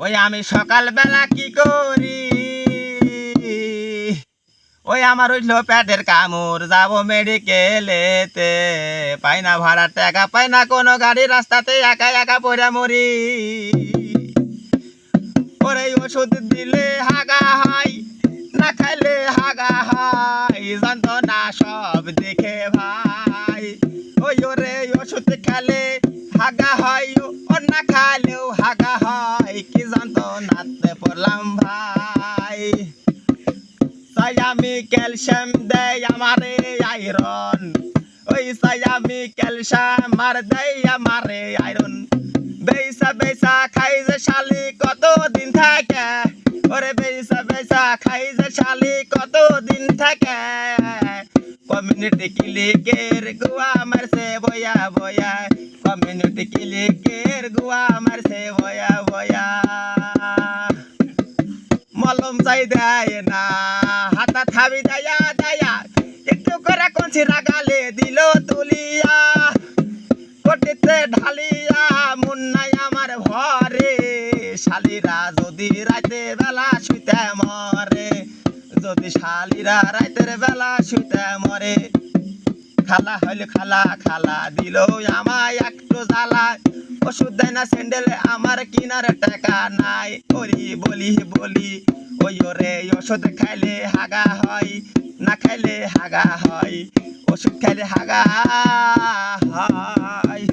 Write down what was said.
ওই আমি সকালবেলা কি করি, ওই আমার হইল পেটের কামড়, যাব মেডিকেলেতে, পাই না ভাড়ার টাকা, পাই না কোনো গাড়ি, রাস্তাতে একা একা পড়ে মরি। ওরে ওষুধ দিলে হাগা হয়, না খাইলে হাগা হয়, জানতো না সব দেখে ভাই। ওই ওরে ওষুধ খেলে হাগা হয়, ও না খাইলেও হাগা হয়, কি জানতো নাতে পড়লাম ভাই। চাই আমি ক্যালসিয়াম দেয় আমারে আয়রন, ওই চাই আমি ক্যালসিয়াম আর দেয় আমারে আয়রন। বেসা বেসা খাই যে শালি কতদিন থাকে, ওরে বেসা বেসা খাই যে শালি কতদিন থাকে। কমিউনিটি ক্লিকের গুয়া মারছে বয়া বয়া, কমিউনিটি ক্লিকের গুয়া মারছে বয়া বয়া। মলম চাই দেয় না, হাতা থাবি দেয়া দেয়া, একটু করে কঞ্চি রাগালে দিল তুলিয়া, কোটিতে ঢালিয়া মুন্নাই আমার ভরে। শালিরা যদি রাতে বেলা শুইতে মরে, যদি শালিরা রাতের বেলা শুইতে মরে। খালা হইল খালা, খালা দিল আমায় একটু জ্বালা, ওষুধ দেয় না স্যান্ডেলে আমার কিনার টাকা নাই। ওরি বলি বলি ওই ওরে ওষুধ খাইলে হাগা হয়, না খাইলে হাগা হয়, ওষুধ খাইলে হাগা হয়।